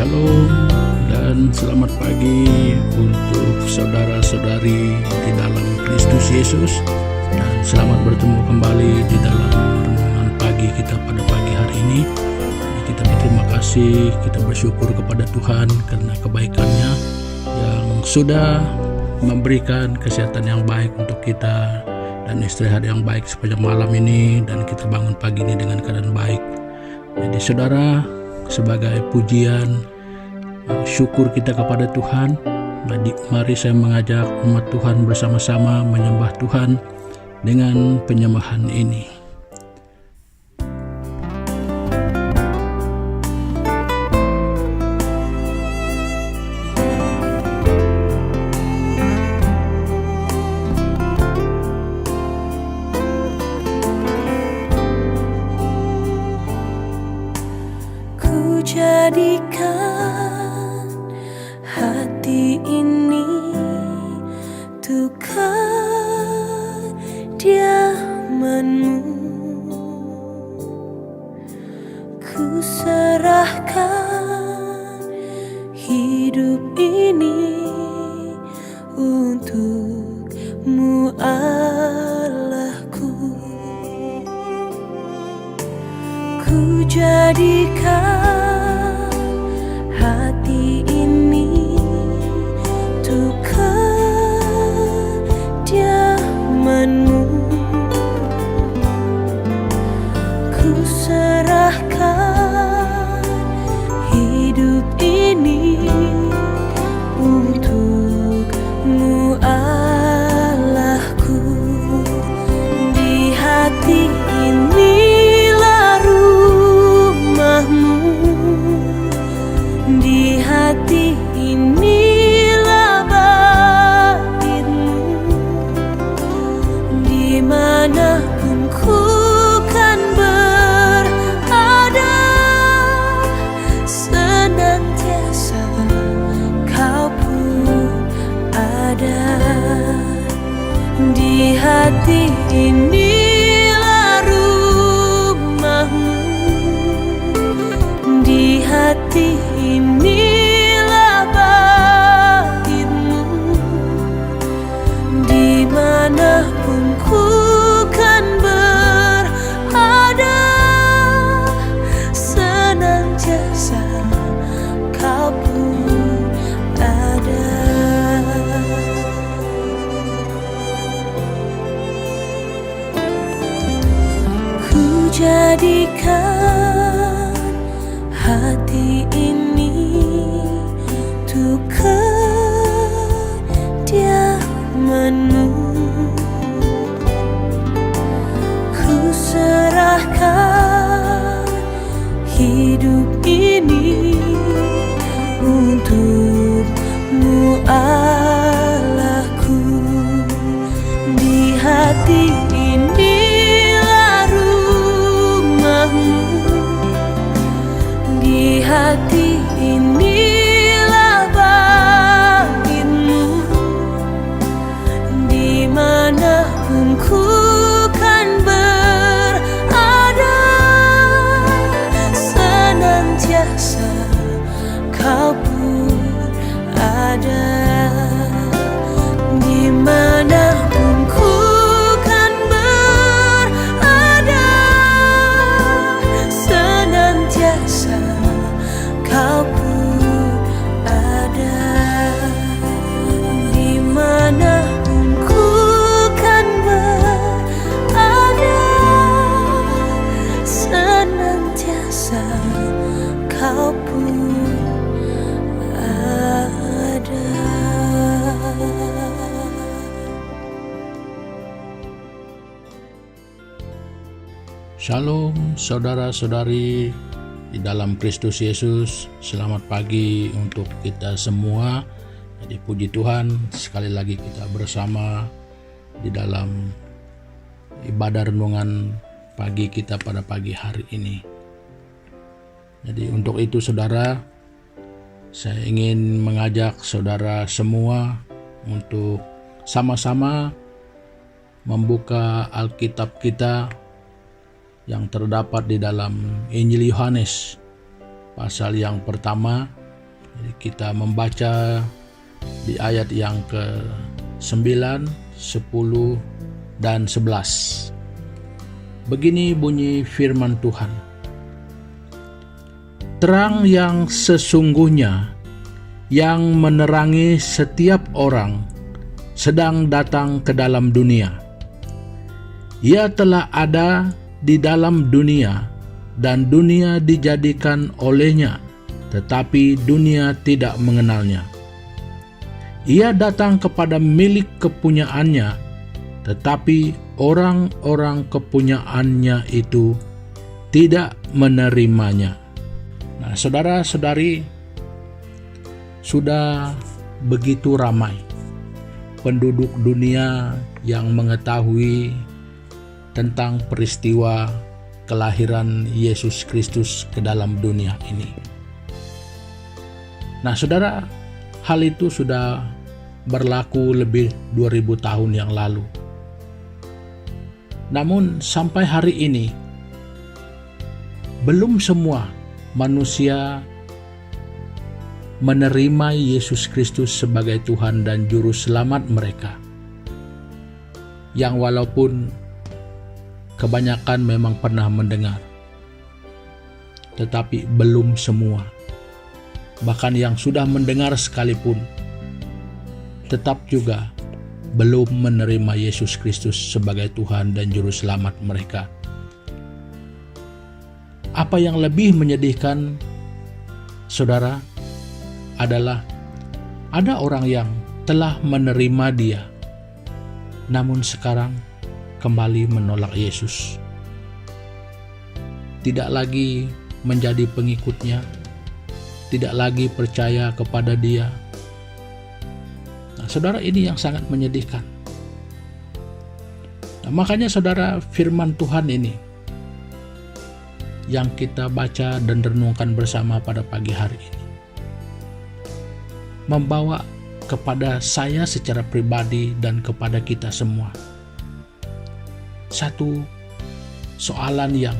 Shalom dan selamat pagi untuk saudara-saudari di dalam Kristus Yesus, dan selamat bertemu kembali di dalam renungan pagi kita pada pagi hari ini. Kita berterima kasih, kita bersyukur kepada Tuhan karena kebaikannya yang sudah memberikan kesehatan yang baik untuk kita dan istirahat yang baik sepanjang malam ini, dan kita bangun pagi ini dengan keadaan baik. Jadi saudara, sebagai pujian syukur kita kepada Tuhan, mari saya mengajak umat Tuhan bersama-sama menyembah Tuhan dengan penyembahan ini. Jadikan hati ini untuk kediaman-Mu, ku serahkan hidup ini untuk-Mu Allahku. Ku jadikan hati ini untuk kediaman-Mu, ku serahkan hidup ini untuk-Mu Allahku. Di hati inilah rumah-Mu, di hati inilah bait-Mu, dimanapun ku kan berada, senantiasa Kau pun ada. Di hati inilah rumah-Mu, di hati inilah bait-Mu, dimanapun ku kan berada, senantiasa Kau pun ada. Ku jadikan hati ini untuk kediaman-Mu, ku serahkan hidup ini untuk-Mu Allahku. Di hati inilah rumah-Mu, di hati inilah bait-Mu, dimanapun ku kan berada, senantiasa Kau pun ada. Dimanapun ku kan berada, senantiasa Kau pun ada. Dimanapun ku kan berada, senantiasa Kau pun ada. Shalom saudara-saudari di dalam Kristus Yesus, selamat pagi untuk kita semua. Jadi puji Tuhan, sekali lagi kita bersama di dalam ibadah renungan pagi kita pada pagi hari ini. Jadi untuk itu saudara, saya ingin mengajak saudara semua untuk sama-sama membuka Alkitab kita yang terdapat di dalam Injil Yohanes pasal yang pertama Jadi kita membaca di ayat yang ke-9, 10, dan 11. Begini bunyi firman Tuhan. Terang yang sesungguhnya yang menerangi setiap orang sedang datang ke dalam dunia. Ia telah ada di dalam dunia dan dunia dijadikan olehnya, tetapi dunia tidak mengenalnya. Ia datang kepada milik kepunyaannya, tetapi orang-orang kepunyaannya itu tidak menerimanya. Nah, saudara-saudari, sudah begitu ramai penduduk dunia yang mengetahui tentang peristiwa kelahiran Yesus Kristus ke dalam dunia ini. Nah, saudara, hal itu sudah berlaku lebih 2000 tahun yang lalu. Namun sampai hari ini, belum semua manusia menerima Yesus Kristus sebagai Tuhan dan Juru Selamat mereka. Yang walaupun kebanyakan memang pernah mendengar, tetapi belum semua. Bahkan yang sudah mendengar sekalipun, tetap juga belum menerima Yesus Kristus sebagai Tuhan dan Juru Selamat mereka. Apa yang lebih menyedihkan, saudara, adalah ada orang yang telah menerima Dia, namun sekarang kembali menolak Yesus. Tidak lagi menjadi pengikutnya, tidak lagi percaya kepada Dia. Nah, saudara, ini yang sangat menyedihkan. Nah, makanya saudara, firman Tuhan ini yang kita baca dan renungkan bersama pada pagi hari ini membawa kepada saya secara pribadi dan kepada kita semua satu soalan yang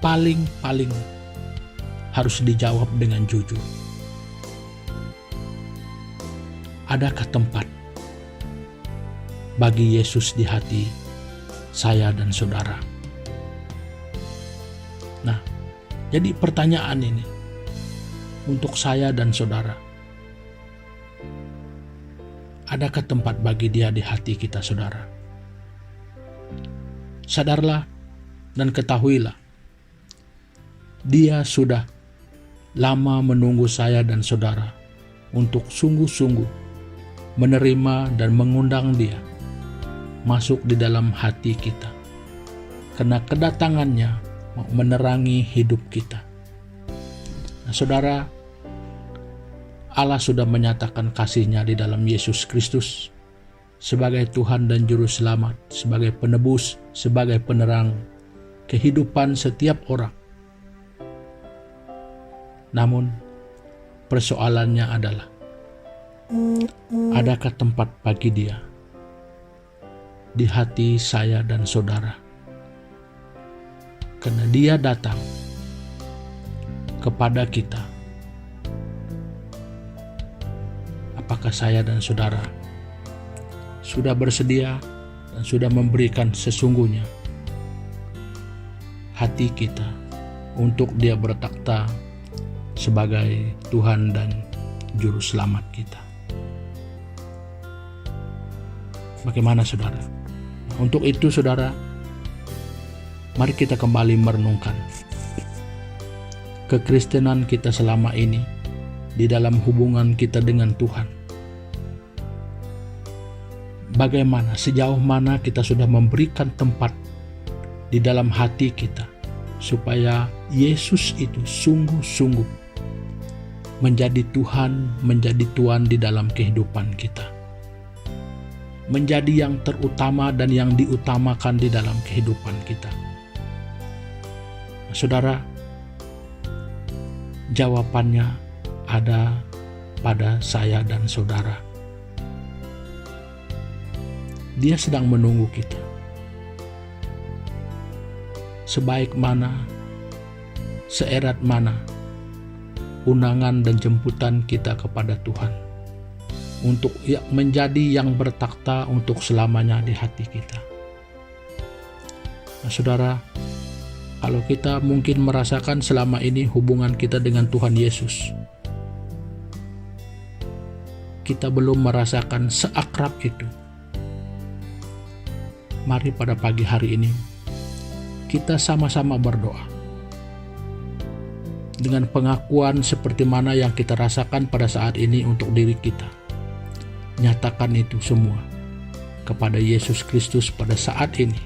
paling harus dijawab dengan jujur. Adakah tempat bagi Yesus di hati saya dan saudara? Nah, jadi pertanyaan ini untuk saya dan saudara. Adakah tempat bagi Dia di hati kita, saudara? Sadarlah dan ketahuilah, Dia sudah lama menunggu saya dan saudara untuk sungguh-sungguh menerima dan mengundang Dia masuk di dalam hati kita. Karena kedatangannya mau menerangi hidup kita. Nah, saudara, Allah sudah menyatakan kasih-Nya di dalam Yesus Kristus sebagai Tuhan dan Juru Selamat, sebagai penebus, sebagai penerang kehidupan setiap orang. Namun, persoalannya adalah, adakah tempat bagi Dia di hati saya dan saudara? Karena Dia datang kepada kita. Apakah saya dan saudara sudah bersedia dan sudah memberikan sesungguhnya hati kita untuk Dia bertakhta sebagai Tuhan dan Juru Selamat kita? Bagaimana, saudara? Untuk itu, saudara, mari kita kembali merenungkan kekristenan kita selama ini di dalam hubungan kita dengan Tuhan. Bagaimana, sejauh mana kita sudah memberikan tempat di dalam hati kita supaya Yesus itu sungguh-sungguh menjadi Tuhan, menjadi Tuan di dalam kehidupan kita, menjadi yang terutama dan yang diutamakan di dalam kehidupan kita. Nah, saudara, jawabannya ada pada saya dan saudara. Dia sedang menunggu kita. Sebaik mana, seerat mana undangan dan jemputan kita kepada Tuhan untuk menjadi yang bertakhta untuk selamanya di hati kita. Nah, saudara, kalau kita mungkin merasakan selama ini hubungan kita dengan Tuhan Yesus, kita belum merasakan seakrab itu. Mari pada pagi hari ini kita sama-sama berdoa dengan pengakuan seperti mana yang kita rasakan pada saat ini untuk diri kita. Nyatakan itu semua kepada Yesus Kristus pada saat ini,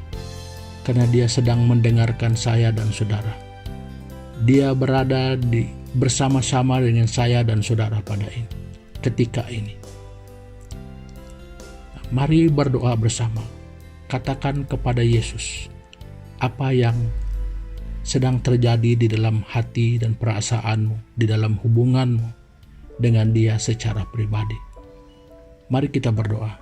karena Dia sedang mendengarkan saya dan saudara. Dia berada bersama-sama dengan saya dan saudara pada ketika ini. Mari berdoa bersama. Katakan kepada Yesus apa yang sedang terjadi di dalam hati dan perasaanmu, di dalam hubunganmu dengan Dia secara pribadi. Mari kita berdoa.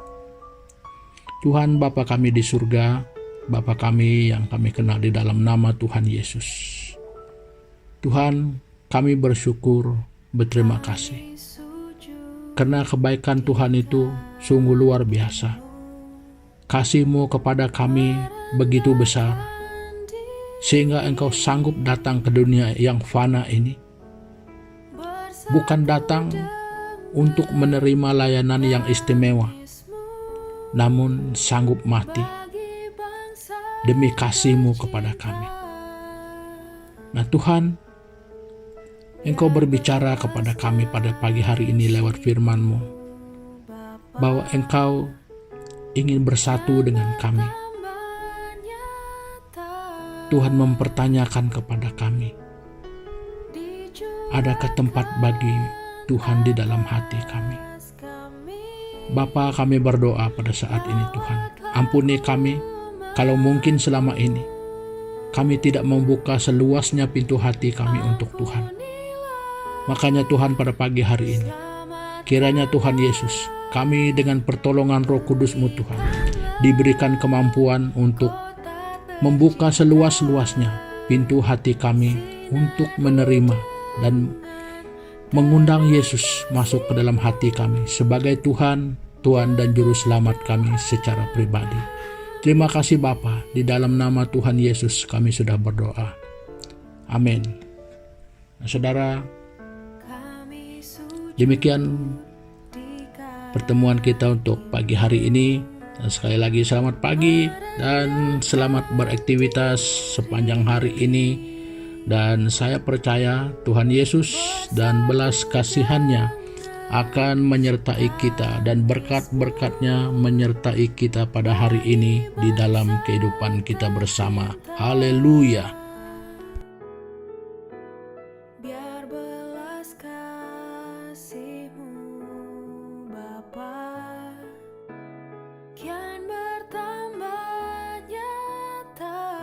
Tuhan Bapa kami di surga, Bapa kami yang kami kenal di dalam nama Tuhan Yesus. Tuhan, kami bersyukur, berterima kasih, karena kebaikan Tuhan itu sungguh luar biasa. Kasih-Mu kepada kami begitu besar, sehingga Engkau sanggup datang ke dunia yang fana ini. Bukan datang untuk menerima layanan yang istimewa, namun sanggup mati demi kasih-Mu kepada kami. Nah Tuhan, Engkau berbicara kepada kami pada pagi hari ini lewat firman-Mu, bahwa Engkau ingin bersatu dengan kami. Tuhan mempertanyakan kepada kami, adakah tempat bagi Tuhan di dalam hati kami? Bapa, kami berdoa pada saat ini Tuhan, ampuni kami kalau mungkin selama ini kami tidak membuka seluasnya pintu hati kami untuk Tuhan. Makanya Tuhan pada pagi hari ini, kiranya Tuhan Yesus, kami dengan pertolongan Roh Kudus-Mu Tuhan, diberikan kemampuan untuk membuka seluas-luasnya pintu hati kami untuk menerima dan mengundang Yesus masuk ke dalam hati kami sebagai Tuhan dan Juru Selamat kami secara pribadi. Terima kasih Bapa, di dalam nama Tuhan Yesus kami sudah berdoa. Amin. Nah, saudara, demikian pertemuan kita untuk pagi hari ini. Dan sekali lagi selamat pagi dan selamat beraktivitas sepanjang hari ini. Dan saya percaya Tuhan Yesus dan belas kasihan-Nya akan menyertai kita, dan berkat-berkat-Nya menyertai kita pada hari ini di dalam kehidupan kita bersama. Haleluya. Biar belas kasih-Mu Bapa kian bertambah nyata,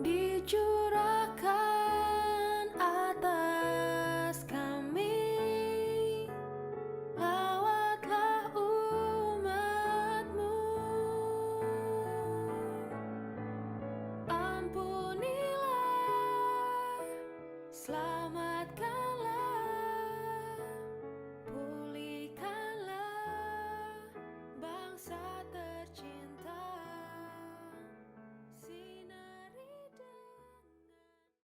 dicurahkan atas kami, lawatlah umat-Mu, ampunilah, selamatkan